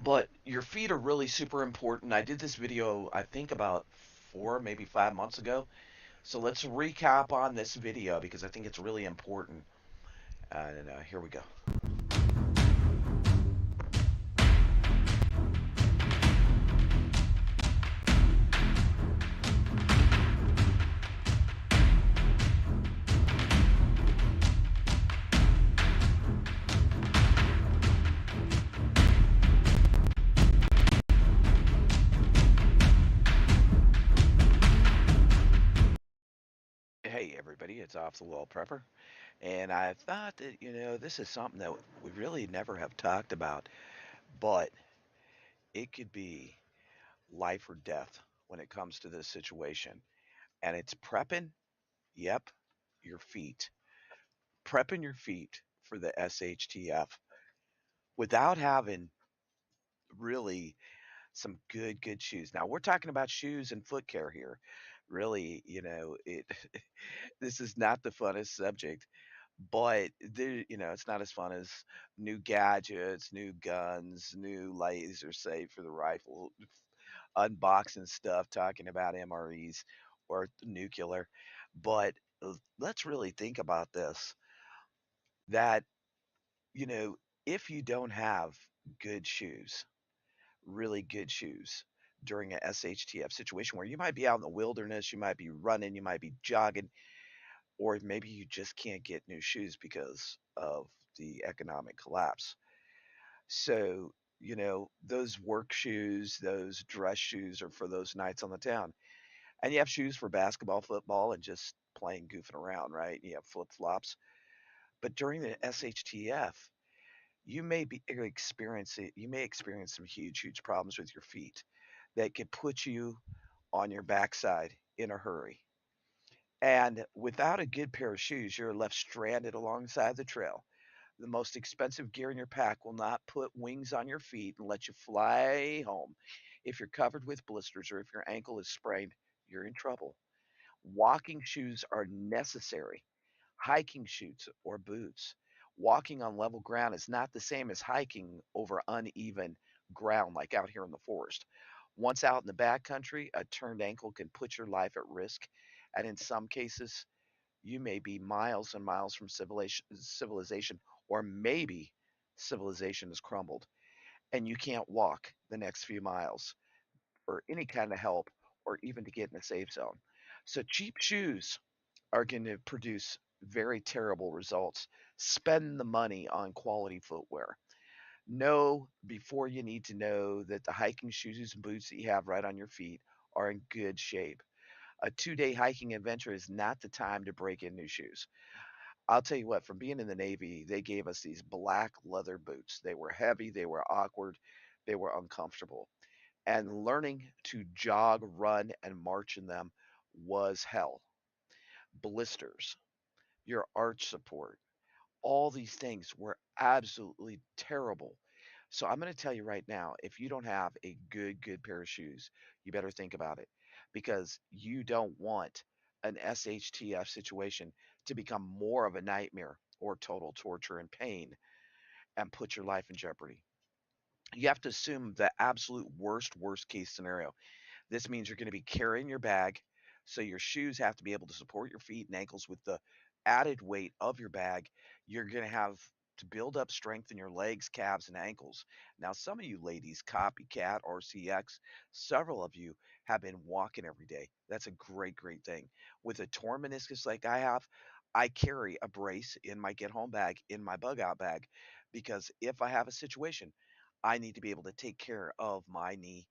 But your feet are really super important. I did this video, I think about 4, maybe 5 months ago. So let's recap on this video because I think it's really important. And here we go. Hey everybody, it's Off the Wall Prepper. And I thought that, this is something that we really never have talked about, but it could be life or death when it comes to this situation. And it's prepping, yep, your feet. Prepping your feet for the SHTF without having really some good shoes. Now, we're talking about shoes and foot care here. Really, it this is not the funnest subject, but it's not as fun as new gadgets, new guns, new laser sight for the rifle, unboxing stuff, talking about MREs or nuclear. But let's really think about this that, you know, if you don't have good shoes, really good shoes during a SHTF situation where you might be out in the wilderness, you might be running, you might be jogging, or maybe you just can't get new shoes because of the economic collapse. So, those work shoes, those dress shoes are for those nights on the town. And you have shoes for basketball, football, and just playing, goofing around, right? You have flip flops. But during the SHTF, you may experience some huge problems with your feet that could put you on your backside in a hurry. And without a good pair of shoes, you're left stranded alongside the trail. The most expensive gear in your pack will not put wings on your feet and let you fly home. If you're covered with blisters or if your ankle is sprained, you're in trouble. Walking shoes are necessary. Hiking shoes or boots. Walking on level ground is not the same as hiking over uneven ground like out here in the forest. Once out in the backcountry, a turned ankle can put your life at risk, and in some cases, you may be miles and miles from civilization, or maybe civilization has crumbled, and you can't walk the next few miles for any kind of help or even to get in a safe zone. So, cheap shoes are going to produce very terrible results. Spend the money on quality footwear. Know before you need to know that the hiking shoes and boots that you have right on your feet are in good shape. A 2 day hiking adventure is not the time to break in new shoes. I'll tell you what, from being in the Navy, they gave us these black leather boots. They were heavy, they were awkward, they were uncomfortable. And learning to jog, run, and march in them was hell. Blisters, your arch support, all these things were absolutely terrible. So I'm going to tell you right now, if you don't have a good pair of shoes, you better think about it because you don't want an SHTF situation to become more of a nightmare or total torture and pain and put your life in jeopardy. You have to assume the absolute worst case scenario. This means you're going to be carrying your bag, so your shoes have to be able to support your feet and ankles with the added weight of your bag. You're going to have to build up strength in your legs, calves, and ankles. Now, some of you ladies, copycat, RCX, several of you have been walking every day. That's a great thing. With a torn meniscus like I have, I carry a brace in my get home bag, in my bug out bag, because if I have a situation, I need to be able to take care of my knee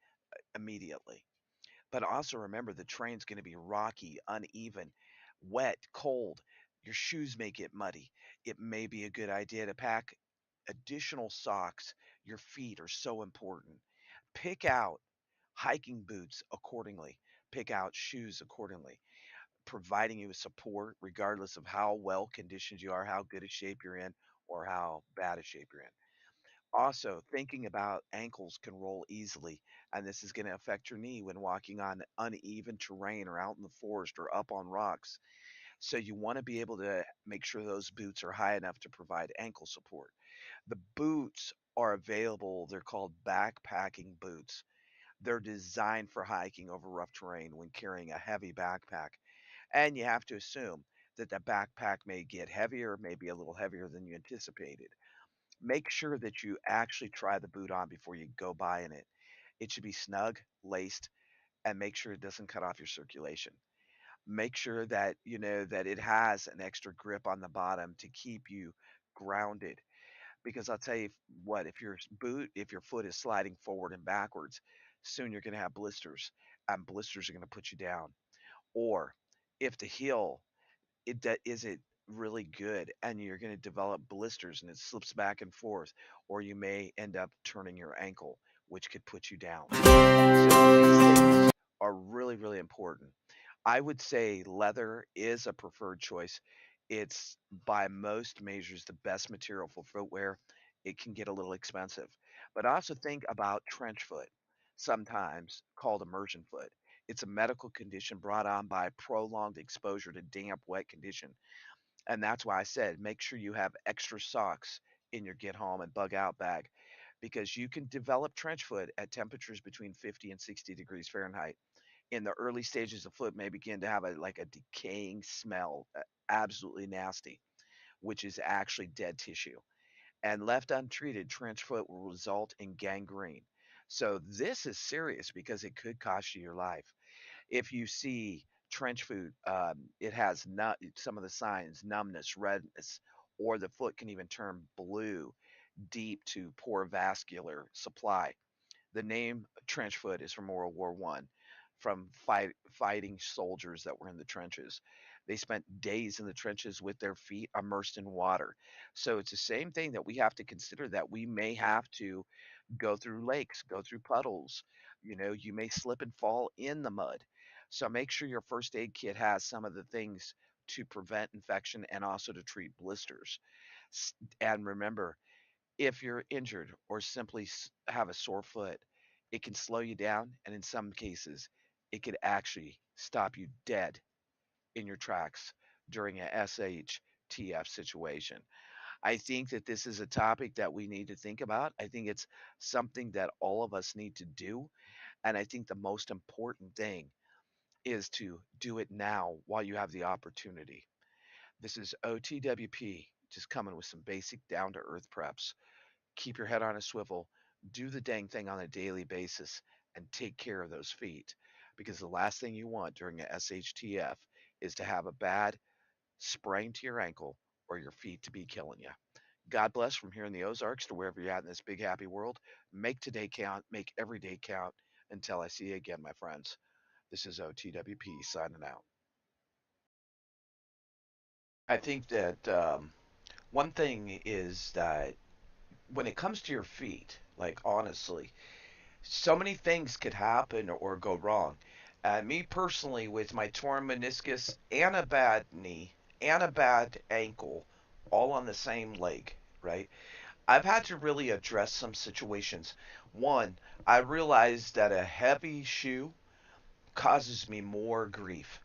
immediately. But also remember the terrain's going to be rocky, uneven, wet, cold. Your shoes may get muddy. It may be a good idea to pack additional socks. Your feet are so important. Pick out hiking boots accordingly. Pick out shoes accordingly. providing you with support regardless of how well conditioned you are, how good a shape you're in, or how bad a shape you're in. Also, thinking about ankles can roll easily, and this is going to affect your knee when walking on uneven terrain or out in the forest or up on rocks. So, you want to be able to make sure those boots are high enough to provide ankle support. The boots are available, they're called backpacking boots. They're designed for hiking over rough terrain when carrying a heavy backpack. And you have to assume that the backpack may get heavier, maybe a little heavier than you anticipated. Make sure that you actually try the boot on before you go buying it. It should be snug, laced, and make sure it doesn't cut off your circulation. Make sure that you know that it has an extra grip on the bottom to keep you grounded. Because I'll tell you what, if your foot is sliding forward and backwards, soon you're going to have blisters, and blisters are going to put you down. Or if the heel isn't really good and you're going to develop blisters and it slips back and forth, or you may end up turning your ankle, which could put you down. So these things are really, really important. I would say leather is a preferred choice. It's by most measures the best material for footwear. It can get a little expensive, but also think about trench foot, sometimes called immersion foot. It's a medical condition brought on by prolonged exposure to damp, wet condition. And that's why I said make sure you have extra socks in your get home and bug out bag because you can develop trench foot at temperatures between 50 and 60 degrees Fahrenheit. In the early stages, the foot may begin to have a decaying smell, absolutely nasty, which is actually dead tissue. And left untreated, trench foot will result in gangrene. So this is serious because it could cost you your life. If you see trench foot, it has not some of the signs: numbness, redness, or the foot can even turn blue, deep to poor vascular supply. The name trench foot is from World War One, from fighting soldiers that were in the trenches. They spent days in the trenches with their feet immersed in water. So it's the same thing that we have to consider, that we may have to go through lakes, go through puddles. You may slip and fall in the mud. So make sure your first aid kit has some of the things to prevent infection and also to treat blisters. And remember, if you're injured or simply have a sore foot, it can slow you down, and in some cases, it could actually stop you dead in your tracks during a SHTF situation. I think that this is a topic that we need to think about. I think it's something that all of us need to do. And I think the most important thing is to do it now while you have the opportunity. This is OTWP, just coming with some basic down to earth preps. Keep your head on a swivel, do the dang thing on a daily basis, and take care of those feet. Because the last thing you want during a SHTF is to have a bad sprain to your ankle or your feet to be killing you. God bless from here in the Ozarks to wherever you're at in this big happy world. Make today count, make every day count. Until I see you again, my friends. This is OTWP signing out. I think that one thing is that when it comes to your feet, like honestly, so many things could happen or go wrong. Me personally, with my torn meniscus and a bad knee and a bad ankle, all on the same leg, right? I've had to really address some situations. One, I realized that a heavy shoe causes me more grief.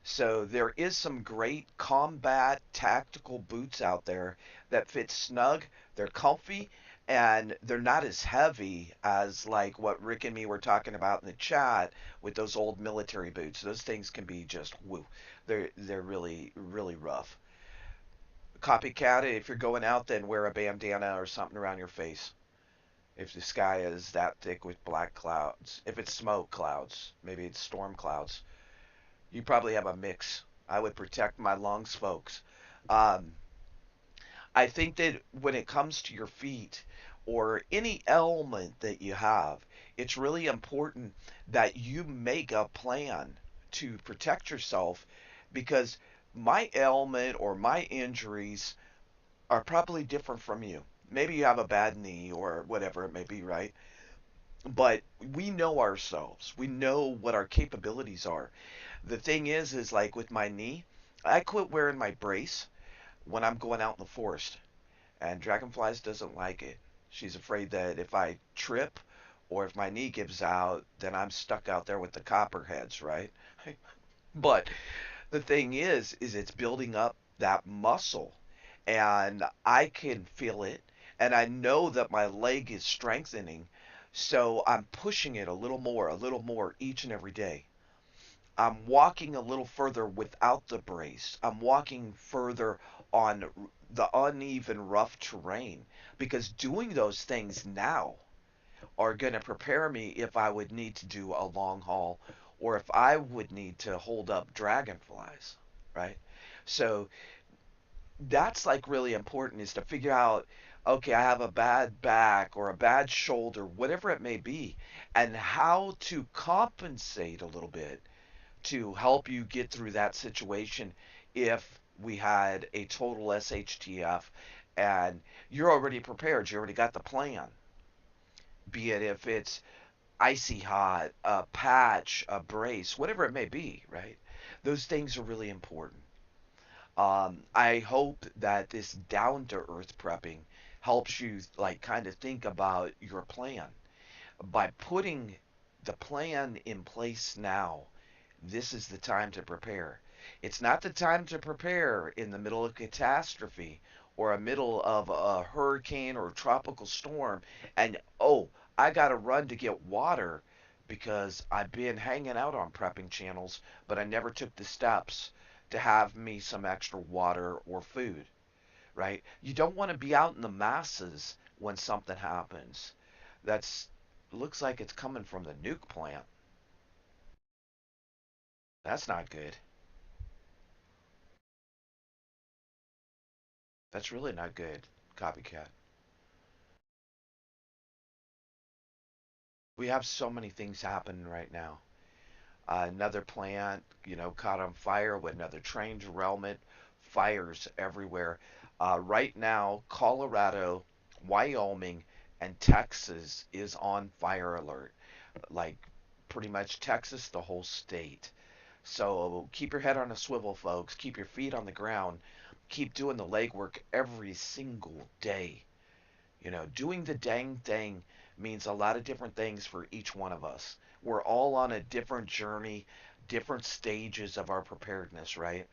So there is some great combat tactical boots out there that fit snug, they're comfy, and they're not as heavy as like what Rick and me were talking about in the chat with those old military boots. Those things can be just woo. They're really really rough. Copycat it. If you're going out, then wear a bandana or something around your face. If the sky is that thick with black clouds, if it's smoke clouds, maybe it's storm clouds, you probably have a mix. I would protect my lungs, folks. Um, I think that when it comes to your feet or any ailment that you have, it's really important that you make a plan to protect yourself, because my ailment or my injuries are probably different from you. Maybe you have a bad knee or whatever it may be, right? But we know ourselves. We know what our capabilities are. The thing is like with my knee, I quit wearing my brace when I'm going out in the forest, and Dragonflies doesn't like it. She's afraid that if I trip or if my knee gives out, then I'm stuck out there with the copperheads, right? But the thing is it's building up that muscle, and I can feel it, and I know that my leg is strengthening, so I'm pushing it a little more each and every day. I'm walking a little further without the brace. I'm walking further on the uneven, rough terrain, because doing those things now are going to prepare me if I would need to do a long haul or if I would need to hold up dragonflies, right? So that's like really important, is to figure out, okay, I have a bad back or a bad shoulder, whatever it may be, and how to compensate a little bit to help you get through that situation if we had a total SHTF and you're already prepared, you already got the plan. Be it if it's icy hot, a patch, a brace, whatever it may be, right? Those things are really important. I hope that this down to earth prepping helps you like kind of think about your plan. By putting the plan in place now, this is the time to prepare. It's not the time to prepare in the middle of catastrophe or a middle of a hurricane or a tropical storm and oh, I got to run to get water because I've been hanging out on prepping channels, but I never took the steps to have me some extra water or food, right? You don't want to be out in the masses when something happens. That's looks like it's coming from the nuke plant. That's not good. That's really not good. Copycat. We have so many things happening right now. Another plant, caught on fire with another train derailment, fires everywhere. Right now, Colorado, Wyoming, and Texas is on fire alert. Like pretty much Texas, the whole state. So keep your head on a swivel, folks. Keep your feet on the ground. Keep doing the legwork every single day. Doing the dang thing means a lot of different things for each one of us. We're all on a different journey, different stages of our preparedness, right?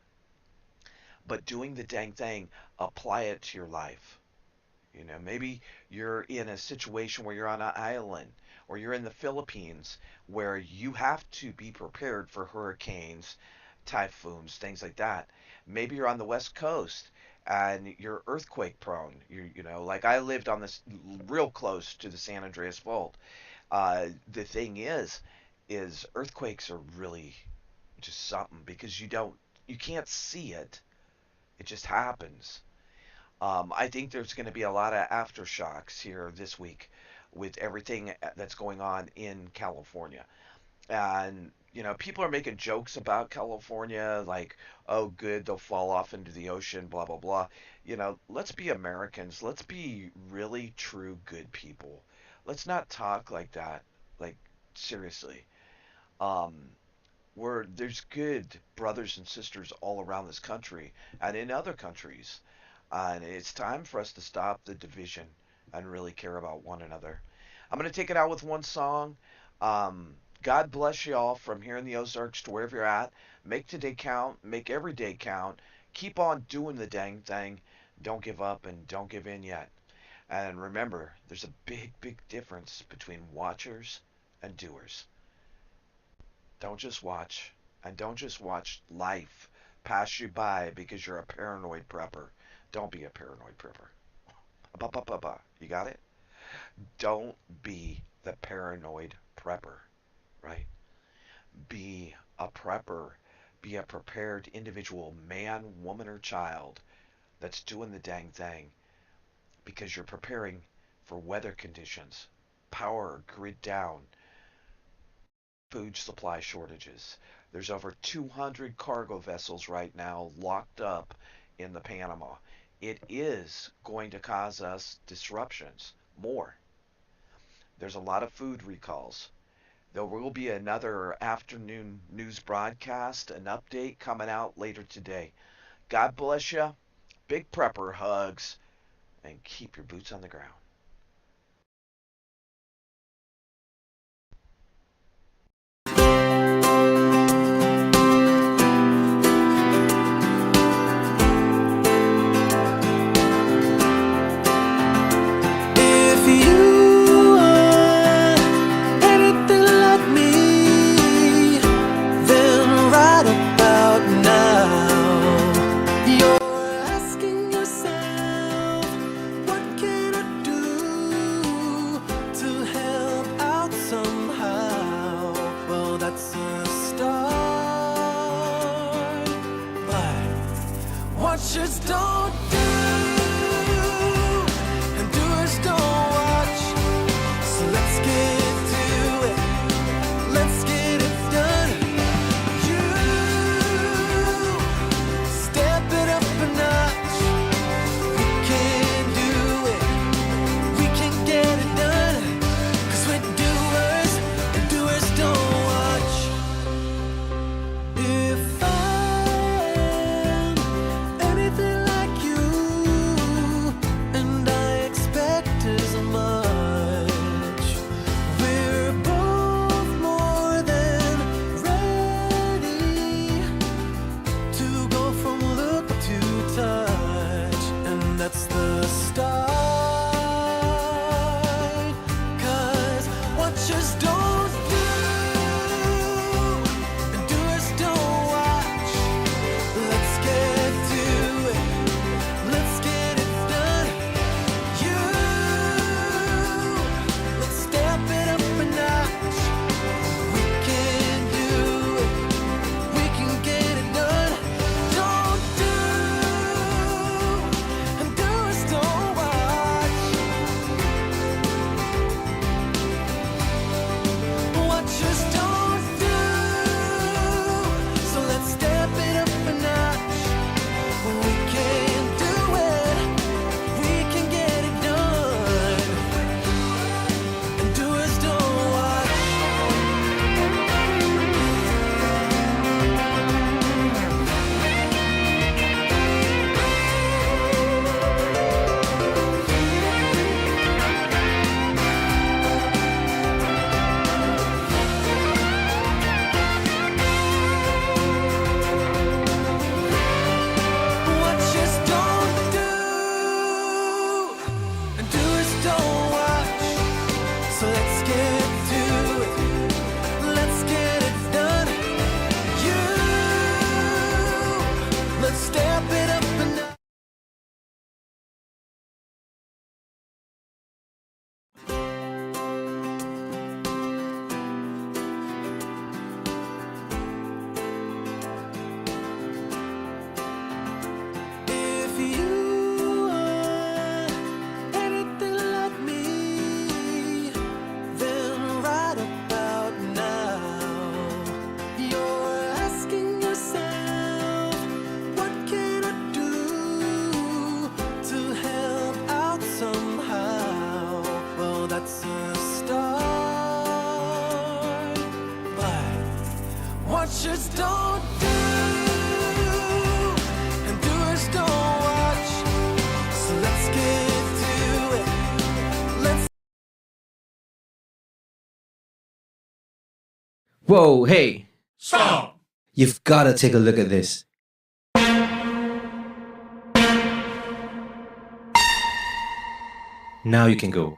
But doing the dang thing, apply it to your life. Maybe you're in a situation where you're on an island or you're in the Philippines where you have to be prepared for hurricanes, typhoons, things like that. Maybe you're on the West Coast and you're earthquake prone. Like I lived on this real close to the San Andreas Fault. The thing is earthquakes are really just something because you can't see it. It just happens. I think there's going to be a lot of aftershocks here this week with everything that's going on in California. And, people are making jokes about California, like, oh, good, they'll fall off into the ocean, blah, blah, blah. Let's be Americans. Let's be really true good people. Let's not talk like that. Like, seriously. Um, there's good brothers and sisters all around this country and in other countries. And it's time for us to stop the division and really care about one another. I'm going to take it out with one song. God bless you all from here in the Ozarks to wherever you're at. Make today count. Make every day count. Keep on doing the dang thing. Don't give up and don't give in yet. And remember, there's a big, big difference between watchers and doers. Don't just watch. And don't just watch life pass you by because you're a paranoid prepper. Don't be a paranoid prepper. You got it? Don't be the paranoid prepper, right? Be a prepper. Be a prepared individual, man, woman, or child that's doing the dang thing because you're preparing for weather conditions, power grid down, food supply shortages. There's over 200 cargo vessels right now locked up in the Panama. It is going to cause us disruptions more. There's a lot of food recalls. There will be another afternoon news broadcast, an update coming out later today. God bless you. Big prepper hugs, and keep your boots on the ground. If you are anything like me, then right about now, you're asking yourself, what can I do to help out somehow? Well, that's a start, but watchers don't do, and doers don't watch. So let's get to it. Let's get it done. You step it up a notch. We can do it. We can get it done. 'Cause we're doers, and doers don't watch. If I'm anything like you, and I expect as much, we're both more than ready to go from look to touch, and that's the start. 'Cause watchers don't do, and doers don't watch. Let's get to it. Let's get it done. You, let's step it up a notch. We can do it. We can get it done. Don't do, and doers don't watch. Watchers don't do. So let's step it up a notch. We can do it. We can get it done. And doers don't watch. Watchers don't do, and doers don't watch. So let's get to it. Let's get it done. You, let's step it up a notch. If you are anything like me, then right about now, you're asking yourself, what can I do to help out somehow? Well, that's a start, but watchers don't do, and doers don't watch. So let's get to it. Let's. Whoa, hey! Stop! You've gotta take a look at this. Now you can go.